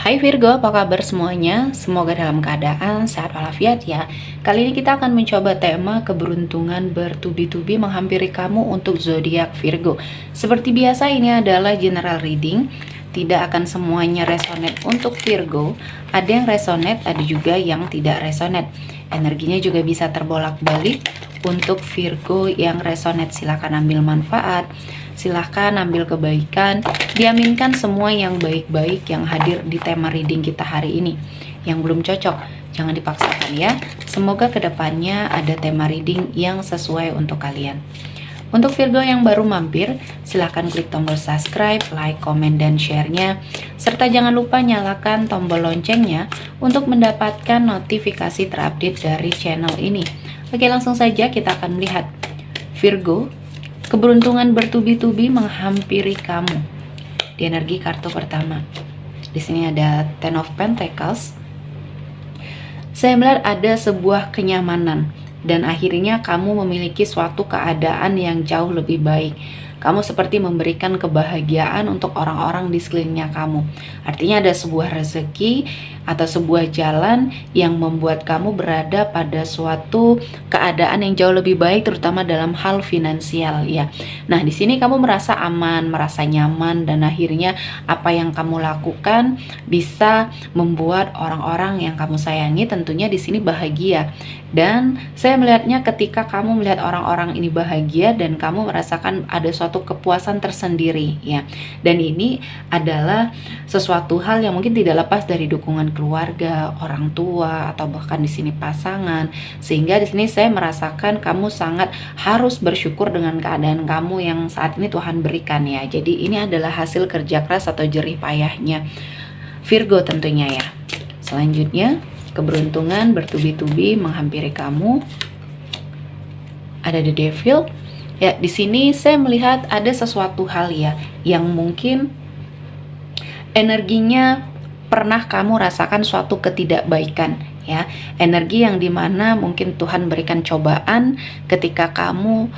Hai Virgo, apa kabar semuanya? Semoga dalam keadaan sehat walafiat ya. Kali ini kita akan mencoba tema keberuntungan bertubi-tubi menghampiri kamu untuk zodiak Virgo. Seperti biasa ini adalah general reading. Tidak akan semuanya resonate untuk Virgo. Ada yang resonate, ada juga yang tidak resonate. Energinya juga bisa terbolak-balik. Untuk Virgo yang resonate silahkan ambil manfaat, silahkan ambil kebaikan, diaminkan semua yang baik-baik yang hadir di tema reading kita hari ini. Yang belum cocok, jangan dipaksakan ya. Semoga kedepannya ada tema reading yang sesuai untuk kalian. Untuk Virgo yang baru mampir, silahkan klik tombol subscribe, like, komen, dan share-nya. Serta jangan lupa nyalakan tombol loncengnya untuk mendapatkan notifikasi terupdate dari channel ini. Oke, langsung saja kita akan melihat Virgo, keberuntungan bertubi-tubi menghampiri kamu. Di energi kartu pertama. Di sini ada Ten of Pentacles. Saya melihat ada sebuah kenyamanan dan akhirnya kamu memiliki suatu keadaan yang jauh lebih baik. Kamu seperti memberikan kebahagiaan untuk orang-orang di sekelilingnya kamu. Artinya ada sebuah rezeki atau sebuah jalan yang membuat kamu berada pada suatu keadaan yang jauh lebih baik, terutama dalam hal finansial ya. Nah, di sini kamu merasa aman, merasa nyaman, dan akhirnya apa yang kamu lakukan bisa membuat orang-orang yang kamu sayangi tentunya di sini bahagia. Dan saya melihatnya ketika kamu melihat orang-orang ini bahagia dan kamu merasakan ada suatu kepuasan tersendiri ya. Dan ini adalah sesuatu hal yang mungkin tidak lepas dari dukungan keluarga, orang tua, atau bahkan di sini pasangan. Sehingga di sini saya merasakan kamu sangat harus bersyukur dengan keadaan kamu yang saat ini Tuhan berikan ya. Jadi ini adalah hasil kerja keras atau jerih payahnya Virgo tentunya ya. Selanjutnya, keberuntungan bertubi-tubi menghampiri kamu. Ada The Devil. Ya, di sini saya melihat ada sesuatu hal ya yang mungkin energinya pernah kamu rasakan suatu ketidakbaikan ya. Energi yang dimana mungkin Tuhan berikan cobaan ketika kamu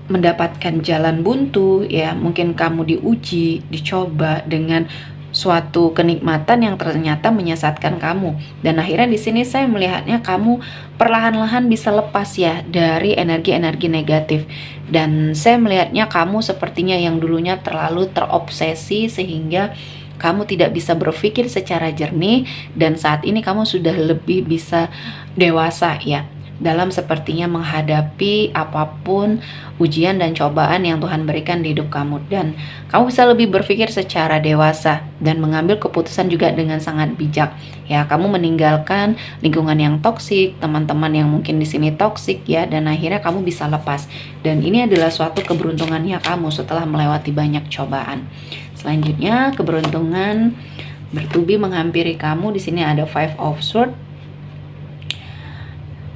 mendapatkan jalan buntu ya. Mungkin kamu diuji, dicoba dengan suatu kenikmatan yang ternyata menyesatkan kamu, dan akhirnya di sini saya melihatnya kamu perlahan-lahan bisa lepas ya dari energi-energi negatif, dan saya melihatnya kamu sepertinya yang dulunya terlalu terobsesi sehingga kamu tidak bisa berpikir secara jernih, dan saat ini kamu sudah lebih bisa dewasa ya dalam sepertinya menghadapi apapun ujian dan cobaan yang Tuhan berikan di hidup kamu, dan kamu bisa lebih berpikir secara dewasa dan mengambil keputusan juga dengan sangat bijak ya. Kamu meninggalkan lingkungan yang toksik, teman-teman yang mungkin di sini toksik ya, dan akhirnya kamu bisa lepas, dan ini adalah suatu keberuntungannya kamu setelah melewati banyak cobaan. Selanjutnya, keberuntungan bertubi menghampiri kamu. Di sini ada Five of Swords.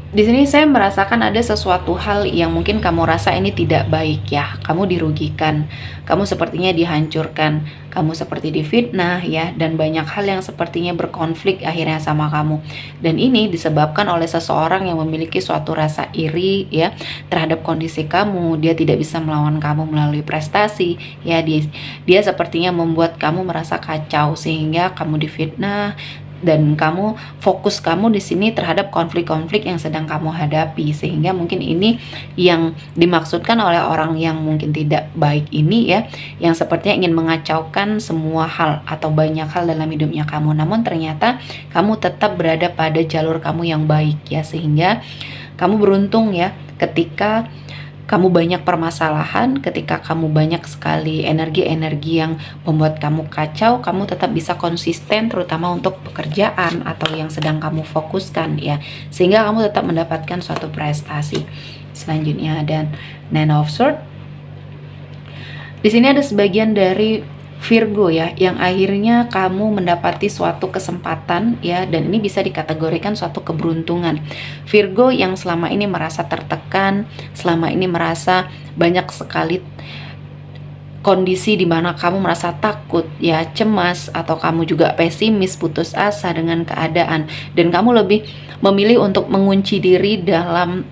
Di sini saya merasakan ada sesuatu hal yang mungkin kamu rasa ini tidak baik ya. Kamu dirugikan, kamu sepertinya dihancurkan, kamu seperti difitnah ya, dan banyak hal yang sepertinya berkonflik akhirnya sama kamu. Dan ini disebabkan oleh seseorang yang memiliki suatu rasa iri ya terhadap kondisi kamu. Dia tidak bisa melawan kamu melalui prestasi ya. Dia sepertinya membuat kamu merasa kacau sehingga kamu difitnah, dan kamu fokus kamu di sini terhadap konflik-konflik yang sedang kamu hadapi, sehingga mungkin ini yang dimaksudkan oleh orang yang mungkin tidak baik ini ya, yang sepertinya ingin mengacaukan semua hal atau banyak hal dalam hidupnya kamu. Namun ternyata kamu tetap berada pada jalur kamu yang baik ya, sehingga kamu beruntung ya ketika kamu banyak permasalahan, ketika kamu banyak sekali energi-energi yang membuat kamu kacau, kamu tetap bisa konsisten terutama untuk pekerjaan atau yang sedang kamu fokuskan ya, sehingga kamu tetap mendapatkan suatu prestasi. Selanjutnya ada Nine of Swords. Di sini ada sebagian dari Virgo ya yang akhirnya kamu mendapati suatu kesempatan ya, dan ini bisa dikategorikan suatu keberuntungan. Virgo yang selama ini merasa tertekan, selama ini merasa banyak sekali kondisi di mana kamu merasa takut ya, cemas, atau kamu juga pesimis, putus asa dengan keadaan, dan kamu lebih memilih untuk mengunci diri dalam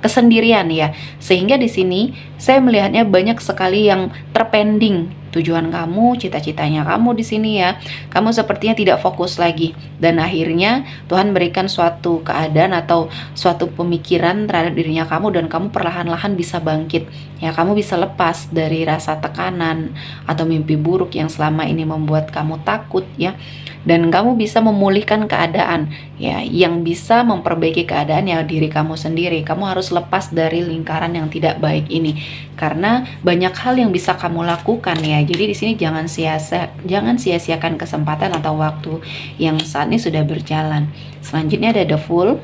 kesendirian ya. Sehingga di sini saya melihatnya banyak sekali yang terpending tujuan kamu, cita-citanya kamu di sini ya. Kamu sepertinya tidak fokus lagi, dan akhirnya Tuhan berikan suatu keadaan atau suatu pemikiran terhadap dirinya kamu, dan kamu perlahan-lahan bisa bangkit. Ya, kamu bisa lepas dari rasa tekanan atau mimpi buruk yang selama ini membuat kamu takut ya. Dan kamu bisa memulihkan keadaan ya, yang bisa memperbaiki keadaan ya diri kamu sendiri. Kamu harus lepas dari lingkaran yang tidak baik ini, karena banyak hal yang bisa kamu lakukan ya. Jadi di sini jangan sia-siakan kesempatan atau waktu yang saat ini sudah berjalan. Selanjutnya ada The Fool.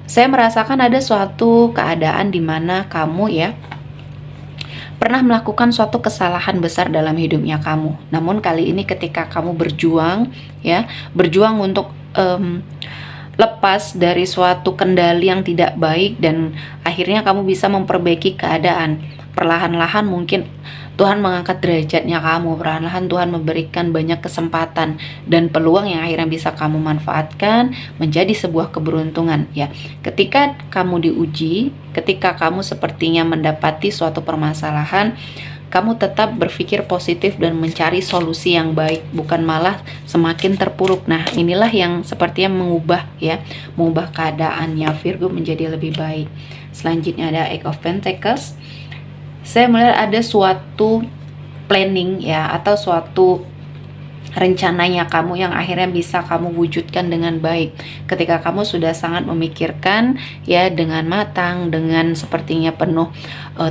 Saya merasakan ada suatu keadaan di mana kamu ya pernah melakukan suatu kesalahan besar dalam hidupnya kamu. Namun kali ini ketika kamu berjuang ya, berjuang untuk lepas dari suatu kendali yang tidak baik, dan akhirnya kamu bisa memperbaiki keadaan. Perlahan-lahan mungkin Tuhan mengangkat derajatnya kamu, perlahan-lahan Tuhan memberikan banyak kesempatan dan peluang yang akhirnya bisa kamu manfaatkan menjadi sebuah keberuntungan ya. Ketika kamu diuji, ketika kamu sepertinya mendapati suatu permasalahan, kamu tetap berpikir positif dan mencari solusi yang baik, bukan malah semakin terpuruk. Nah, inilah yang sepertinya mengubah keadaannya Virgo menjadi lebih baik. Selanjutnya ada Eight of Pentacles. Saya melihat ada suatu planning ya, atau suatu rencananya kamu yang akhirnya bisa kamu wujudkan dengan baik ketika kamu sudah sangat memikirkan ya, dengan matang, dengan sepertinya penuh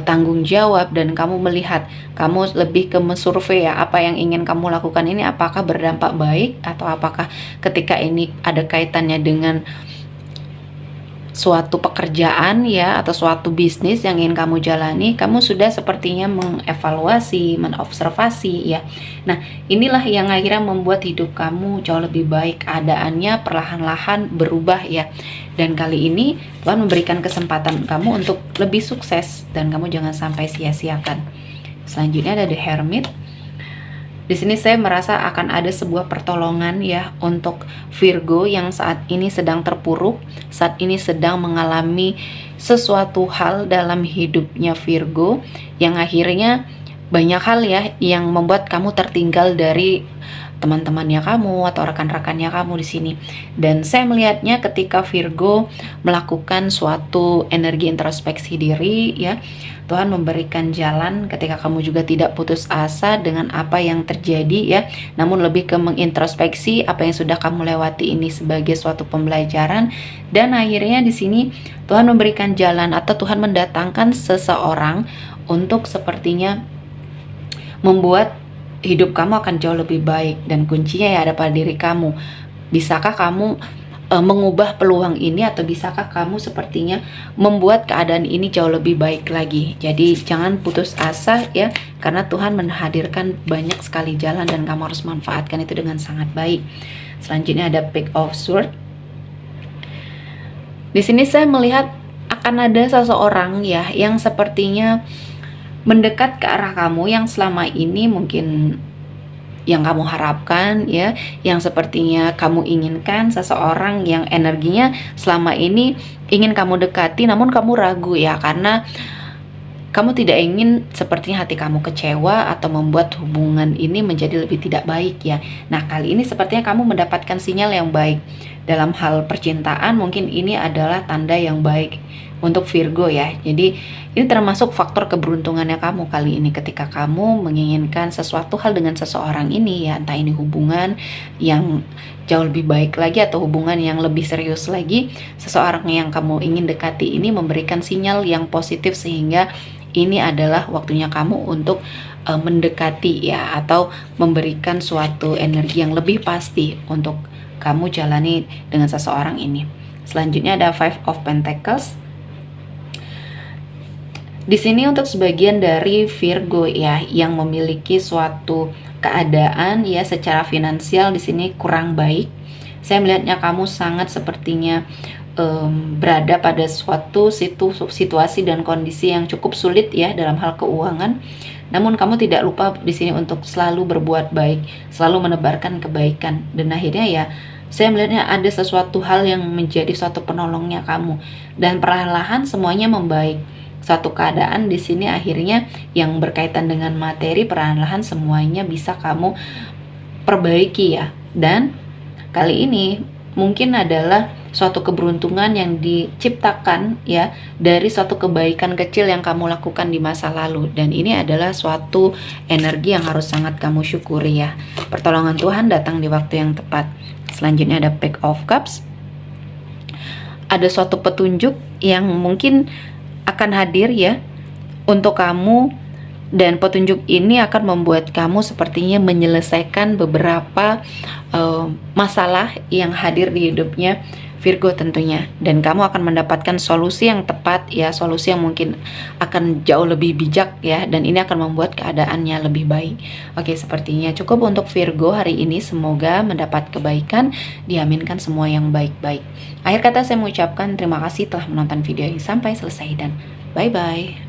tanggung jawab, dan kamu melihat, kamu lebih ke mensurvei ya, apa yang ingin kamu lakukan ini apakah berdampak baik, atau apakah ketika ini ada kaitannya dengan suatu pekerjaan ya, atau suatu bisnis yang ingin kamu jalani. Kamu sudah sepertinya mengevaluasi, menobservasi ya. Nah, inilah yang akhirnya membuat hidup kamu jauh lebih baik, keadaannya perlahan-lahan berubah ya. Dan kali ini Tuhan memberikan kesempatan kamu untuk lebih sukses, dan kamu jangan sampai sia-siakan. Selanjutnya ada The Hermit. Di sini saya merasa akan ada sebuah pertolongan ya untuk Virgo yang saat ini sedang terpuruk, saat ini sedang mengalami sesuatu hal dalam hidupnya Virgo yang akhirnya banyak hal ya yang membuat kamu tertinggal dari teman-temannya kamu atau rekan-rekannya kamu di sini. Dan saya melihatnya ketika Virgo melakukan suatu energi introspeksi diri ya, Tuhan memberikan jalan ketika kamu juga tidak putus asa dengan apa yang terjadi ya, namun lebih ke mengintrospeksi apa yang sudah kamu lewati ini sebagai suatu pembelajaran. Dan akhirnya di sini Tuhan memberikan jalan, atau Tuhan mendatangkan seseorang untuk sepertinya membuat hidup kamu akan jauh lebih baik, dan kuncinya ya ada pada diri kamu. Bisakah kamu mengubah peluang ini, atau bisakah kamu sepertinya membuat keadaan ini jauh lebih baik lagi? Jadi jangan putus asa ya, karena Tuhan menghadirkan banyak sekali jalan dan kamu harus manfaatkan itu dengan sangat baik. Selanjutnya ada Page of Swords. Di sini saya melihat akan ada seseorang ya yang sepertinya mendekat ke arah kamu, yang selama ini mungkin yang kamu harapkan ya, yang sepertinya kamu inginkan, seseorang yang energinya selama ini ingin kamu dekati, namun kamu ragu ya, karena kamu tidak ingin sepertinya hati kamu kecewa atau membuat hubungan ini menjadi lebih tidak baik ya. Nah, kali ini sepertinya kamu mendapatkan sinyal yang baik dalam hal percintaan. Mungkin ini adalah tanda yang baik untuk Virgo ya. Jadi ini termasuk faktor keberuntungannya kamu kali ini ketika kamu menginginkan sesuatu hal dengan seseorang ini ya, entah ini hubungan yang jauh lebih baik lagi atau hubungan yang lebih serius lagi. Seseorang yang kamu ingin dekati ini memberikan sinyal yang positif, sehingga ini adalah waktunya kamu untuk mendekati ya, atau memberikan suatu energi yang lebih pasti untuk kamu jalani dengan seseorang ini. Selanjutnya ada Five of Pentacles. Di sini untuk sebagian dari Virgo ya yang memiliki suatu keadaan ya secara finansial di sini kurang baik. Saya melihatnya kamu sangat sepertinya berada pada suatu situasi dan kondisi yang cukup sulit ya dalam hal keuangan. Namun kamu tidak lupa di sini untuk selalu berbuat baik, selalu menebarkan kebaikan, dan akhirnya ya saya melihatnya ada sesuatu hal yang menjadi suatu penolongnya kamu, dan perlahan-lahan semuanya membaik. suatu keadaan di sini akhirnya yang berkaitan dengan materi perlahan-lahan semuanya bisa kamu perbaiki ya. Dan kali ini mungkin adalah suatu keberuntungan yang diciptakan ya dari suatu kebaikan kecil yang kamu lakukan di masa lalu, dan ini adalah suatu energi yang harus sangat kamu syukuri ya. Pertolongan Tuhan datang di waktu yang tepat. Selanjutnya ada Page of Cups. Ada suatu petunjuk yang mungkin akan hadir ya untuk kamu, dan petunjuk ini akan membuat kamu sepertinya menyelesaikan beberapa masalah yang hadir di hidupnya Virgo tentunya, dan kamu akan mendapatkan solusi yang tepat ya, solusi yang mungkin akan jauh lebih bijak ya, dan ini akan membuat keadaannya lebih baik. Oke, sepertinya cukup untuk Virgo hari ini. Semoga mendapat kebaikan, diaminkan semua yang baik-baik. Akhir kata saya mengucapkan terima kasih telah menonton video ini sampai selesai, dan bye-bye.